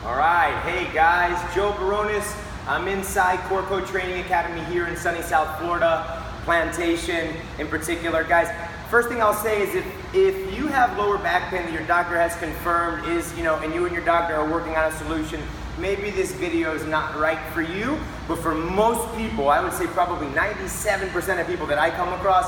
All right, hey guys, Joe Baronis. I'm inside Core Code Training Academy here in sunny South Florida, Plantation in particular. Guys, first thing I'll say is if you have lower back pain that your doctor has confirmed is, and you and your doctor are working on a solution, maybe this video is not right for you, but for most people, I would say probably 97% of people that I come across,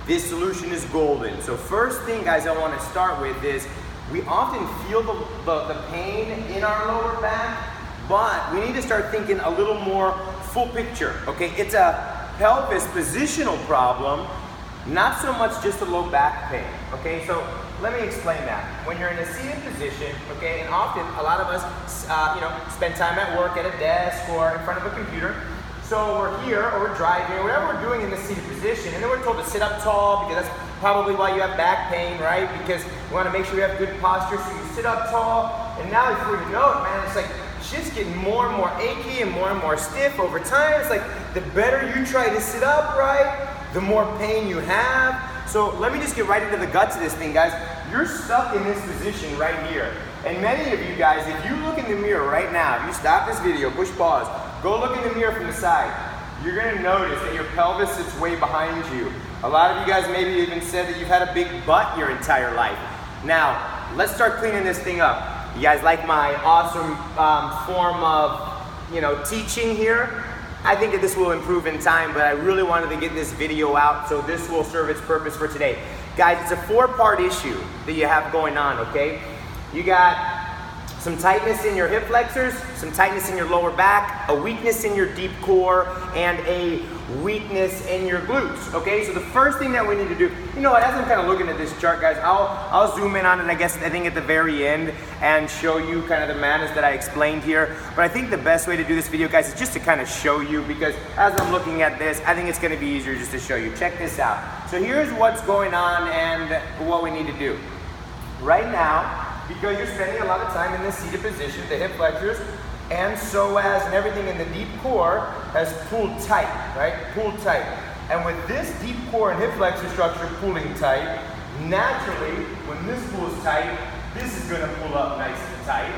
this solution is golden. So first thing, guys, I want to start with is we often feel the pain in our lower back, but we need to start thinking a little more full picture, okay? It's a pelvis positional problem, not so much just a low back pain, okay? So let me explain that. When you're in a seated position, okay, and often a lot of us, spend time at work at a desk or in front of a computer. So we're here or we're driving or whatever we're doing in the seated position, and then we're told to sit up tall because that's probably why you have back pain, right? Because we want to make sure we have good posture, so you sit up tall, and now before you know it, man, it's like shit's getting more and more achy and more stiff over time. It's like the better you try to sit upright, the more pain you have. So let me just get right into the guts of this thing, guys. You're stuck in this position right here. And many of you guys, if you look in the mirror right now, if you stop this video, push pause, go look in the mirror from the side, you're gonna notice that your pelvis sits way behind you. A lot of you guys maybe even said that you've had a big butt your entire life. Now, let's start cleaning this thing up. You guys like my awesome form of, teaching here? I think that this will improve in time, but I really wanted to get this video out, so this will serve its purpose for today. Guys, it's a 4-part issue that you have going on, okay? You got some tightness in your hip flexors, some tightness in your lower back, a weakness in your deep core, and a weakness in your glutes, okay? So the first thing that we need to do, as I'm kind of looking at this chart, guys, I'll zoom in on it, I think at the very end and show you kind of the madness that I explained here. But I think the best way to do this video, guys, is just to kind of show you, because as I'm looking at this, I think it's gonna be easier just to show you. Check this out. So here's what's going on and what we need to do. Right now, because you're spending a lot of time in this seated position, the hip flexors and psoas and everything in the deep core has pulled tight, right? Pulled tight. And with this deep core and hip flexor structure pulling tight, naturally, when this pulls tight, this is gonna pull up nice and tight,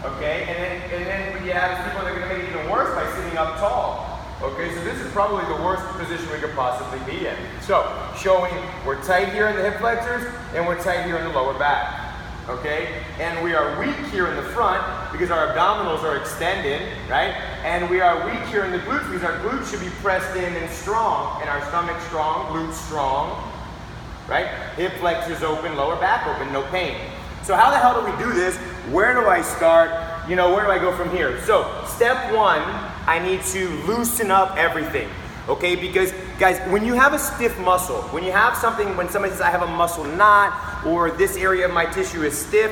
okay? And then when you have people that are gonna make it even worse by sitting up tall. Okay, so this is probably the worst position we could possibly be in. So, showing we're tight here in the hip flexors and we're tight here in the lower back. Okay, and we are weak here in the front because our abdominals are extended, right? And we are weak here in the glutes because our glutes should be pressed in and strong, and our stomach strong, glutes strong, right? Hip flexors open, lower back open, no pain. So how the hell do we do this? Where do I start? Where do I go from here? So step one, I need to loosen up everything. Okay, because guys, when you have a stiff muscle, when somebody says I have a muscle knot or this area of my tissue is stiff,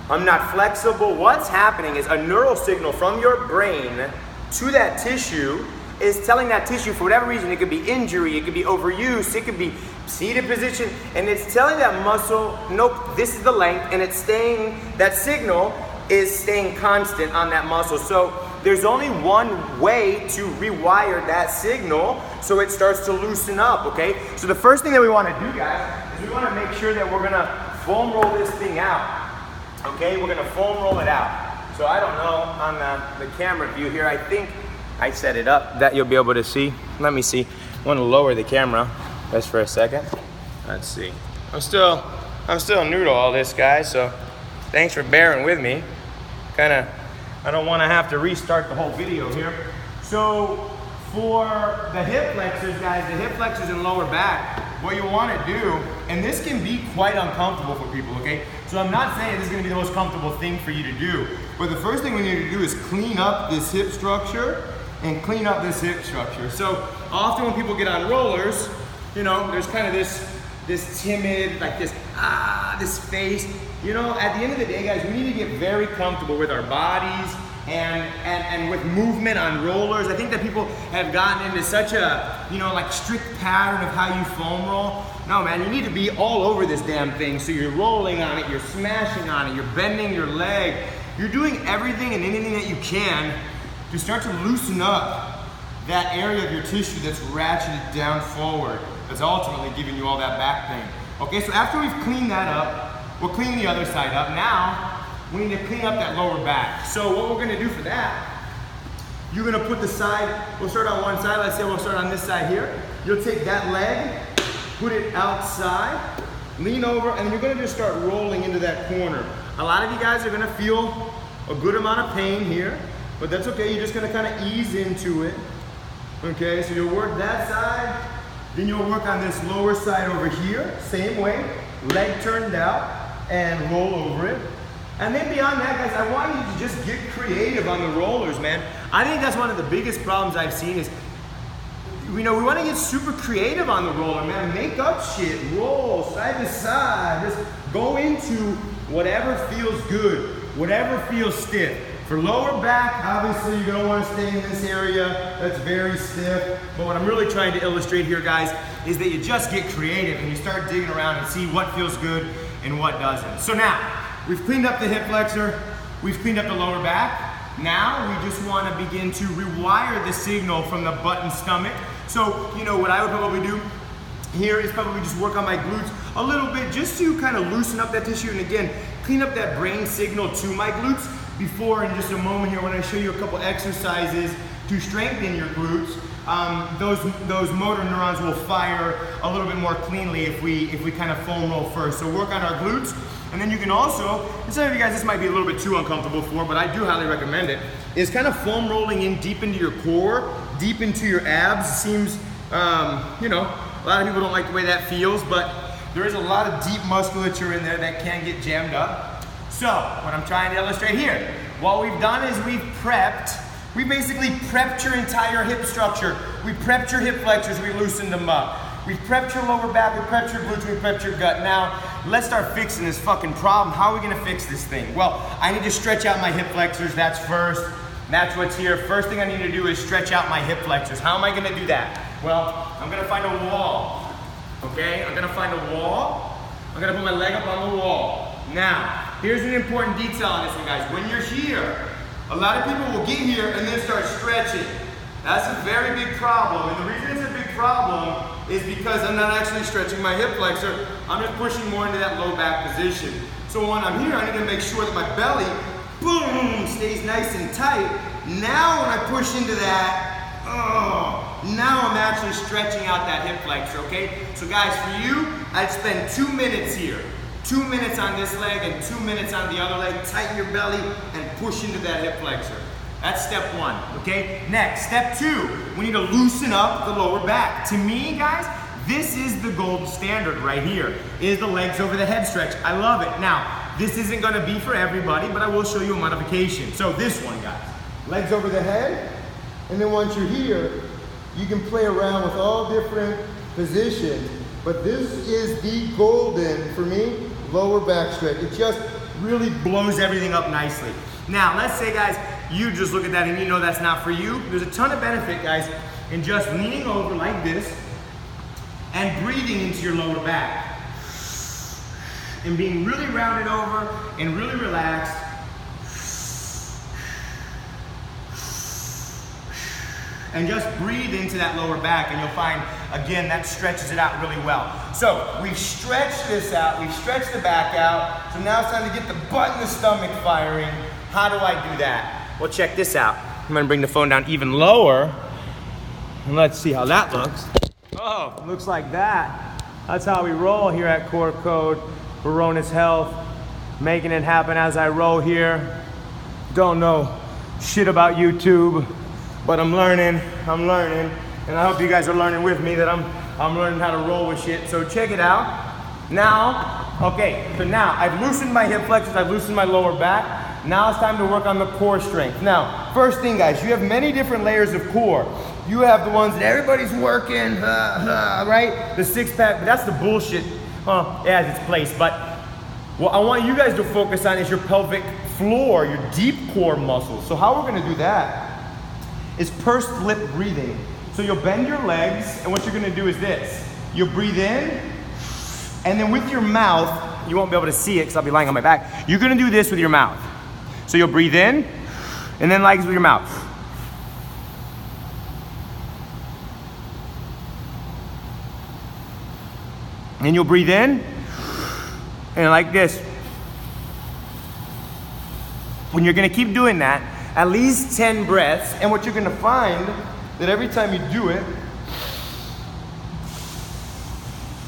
I'm not flexible, what's happening is a neural signal from your brain to that tissue is telling that tissue, for whatever reason, it could be injury, it could be overuse, it could be seated position, and it's telling that muscle, nope, this is the length, and that signal is staying constant on that muscle. So there's only one way to rewire that signal so it starts to loosen up, okay? So the first thing that we want to do, guys, is we want to make sure that we're going to foam roll this thing out, okay? We're going to foam roll it out. So I don't know on the camera view here, I think I set it up that you'll be able to see. Let me see. I want to lower the camera just for a second. Let's see. I'm still new to all this, guys, so thanks for bearing with me. I don't want to have to restart the whole video here. So for the hip flexors, guys, the hip flexors and lower back, what you want to do, and this can be quite uncomfortable for people, okay? So I'm not saying this is going to be the most comfortable thing for you to do, but the first thing we need to do is clean up this hip structure and clean up this hip structure. So often when people get on rollers, there's kind of this timid, like this face. At the end of the day, guys, we need to get very comfortable with our bodies and with movement on rollers. I think that people have gotten into such a, strict pattern of how you foam roll. No, man, you need to be all over this damn thing. So you're rolling on it, you're smashing on it, you're bending your leg. You're doing everything and anything that you can to start to loosen up that area of your tissue that's ratcheted down forward. That's ultimately giving you all that back pain. Okay, so after we've cleaned that up, we'll clean the other side up. Now, we need to clean up that lower back. So what we're gonna do for that, you're gonna put the side, we'll start on one side, let's say we'll start on this side here. You'll take that leg, put it outside, lean over, and you're gonna just start rolling into that corner. A lot of you guys are gonna feel a good amount of pain here, but that's okay, you're just gonna kind of ease into it. Okay, so you'll work that side, then you'll work on this lower side over here, same way, leg turned out, and roll over it. And then beyond that, guys, I want you to just get creative on the rollers, man. I think that's one of the biggest problems I've seen is, we want to get super creative on the roller, man. Make up shit, roll side to side, just go into whatever feels good, whatever feels stiff. For lower back, obviously you're gonna want to stay in this area that's very stiff. But what I'm really trying to illustrate here, guys, is that you just get creative and you start digging around and see what feels good and what doesn't. So now, we've cleaned up the hip flexor, we've cleaned up the lower back. Now we just want to begin to rewire the signal from the butt and stomach. So, what I would probably do here is probably just work on my glutes a little bit just to kind of loosen up that tissue and again, clean up that brain signal to my glutes. Before, in just a moment here, when I show you a couple exercises to strengthen your glutes, those motor neurons will fire a little bit more cleanly if we kind of foam roll first. So work on our glutes, and then you can also, and some of you guys this might be a little bit too uncomfortable for, but I do highly recommend it, is kind of foam rolling in deep into your core, deep into your abs. It seems, a lot of people don't like the way that feels, but there is a lot of deep musculature in there that can get jammed up. So, what I'm trying to illustrate here, what we've done is we basically prepped your entire hip structure. We prepped your hip flexors, we loosened them up. We prepped your lower back, we prepped your glutes, we prepped your gut. Now, let's start fixing this fucking problem. How are we gonna fix this thing? Well, I need to stretch out my hip flexors, that's first. That's what's here. First thing I need to do is stretch out my hip flexors. How am I gonna do that? Well, I'm gonna find a wall, okay? I'm gonna find a wall. I'm gonna put my leg up on the wall. Now, here's an important detail on this one, guys. When you're here, a lot of people will get here and then start stretching. That's a very big problem. And the reason it's a big problem is because I'm not actually stretching my hip flexor. I'm just pushing more into that low back position. So when I'm here, I need to make sure that my belly, boom, stays nice and tight. Now when I push into that, now I'm actually stretching out that hip flexor, okay? So guys, for you, I'd spend 2 minutes here. 2 minutes on this leg and 2 minutes on the other leg. Tighten your belly and push into that hip flexor. That's step one, okay? Next, step two, we need to loosen up the lower back. To me, guys, this is the gold standard right here, is the legs over the head stretch. I love it. Now, this isn't gonna be for everybody, but I will show you a modification. So this one, guys, legs over the head, and then once you're here, you can play around with all different positions, but this is the golden, for me, lower back stretch. It just really blows everything up nicely. Now, let's say, guys, you just look at that and you know that's not for you. There's a ton of benefit, guys, in just leaning over like this and breathing into your lower back. And being really rounded over and really relaxed. And just breathe into that lower back and you'll find, again, that stretches it out really well. So we've stretched this out, we've stretched the back out, so now it's time to get the butt and the stomach firing. How do I do that? Well, check this out. I'm gonna bring the phone down even lower, and let's see how that looks. Oh, looks like that. That's how we roll here at Core Code Baronis Health. Making it happen as I roll here. Don't know shit about YouTube, but I'm learning, and I hope you guys are learning with me that I'm learning how to roll with shit. So check it out. Now, okay, so now I've loosened my hip flexors, I've loosened my lower back. Now it's time to work on the core strength. Now, first thing, guys, you have many different layers of core. You have the ones that everybody's working, right? The six pack, but that's the bullshit. It has its place, but what I want you guys to focus on is your pelvic floor, your deep core muscles. So how we're gonna do that is pursed lip breathing. So you'll bend your legs, and what you're gonna do is this. You'll breathe in, and then with your mouth, you won't be able to see it because I'll be lying on my back. You're gonna do this with your mouth. So you'll breathe in, and then legs with your mouth. And you'll breathe in, and like this. When you're gonna keep doing that, at least 10 breaths, and what you're gonna find that every time you do it,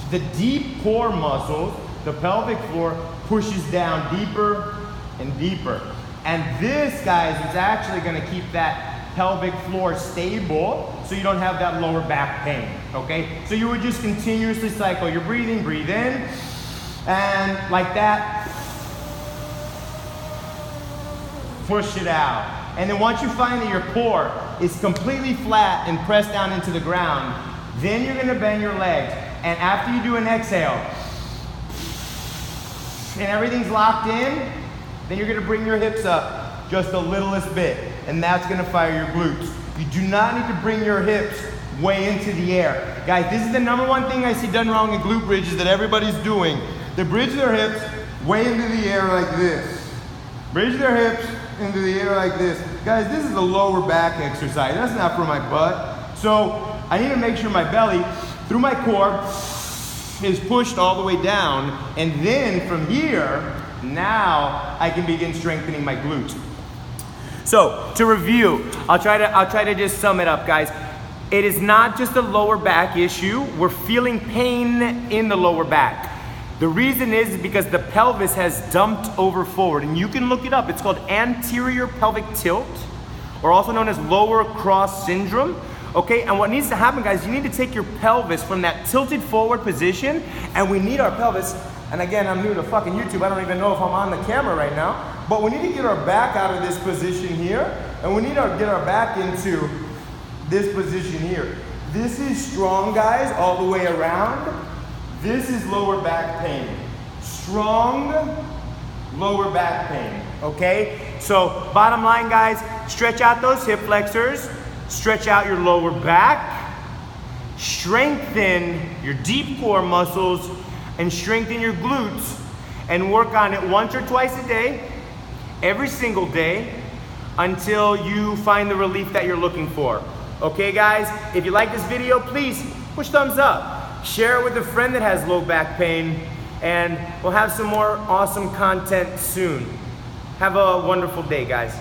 the deep core muscles, the pelvic floor, pushes down deeper and deeper. And this, guys, is actually gonna keep that pelvic floor stable so you don't have that lower back pain, okay? So you would just continuously cycle your breathing, breathe in, and like that, push it out. And then once you find that your core is completely flat and pressed down into the ground, then you're gonna bend your legs. And after you do an exhale, and everything's locked in, then you're gonna bring your hips up just the littlest bit, and that's gonna fire your glutes. You do not need to bring your hips way into the air. Guys, this is the number one thing I see done wrong in glute bridges that everybody's doing. They bridge their hips way into the air like this. Bridge their hips into the air like this. Guys, this is a lower back exercise. That's not for my butt. So I need to make sure my belly, through my core, is pushed all the way down. And then from here, now I can begin strengthening my glutes. So to review, I'll try to just sum it up, guys. It is not just a lower back issue. We're feeling pain in the lower back. The reason is because the pelvis has dumped over forward, and you can look it up. It's called anterior pelvic tilt, or also known as lower cross syndrome. Okay, and what needs to happen, guys, you need to take your pelvis from that tilted forward position, and we need our pelvis, and again, I'm new to fucking YouTube, I don't even know if I'm on the camera right now, but we need to get our back out of this position here, and we need to get our back into this position here. This is strong, guys, all the way around. This is lower back pain. Strong lower back pain, okay? So bottom line, guys, stretch out those hip flexors, stretch out your lower back, strengthen your deep core muscles, and strengthen your glutes, and work on it once or twice a day, every single day, until you find the relief that you're looking for. Okay, guys? If you like this video, please push thumbs up. Share it with a friend that has low back pain, and we'll have some more awesome content soon. Have a wonderful day, guys.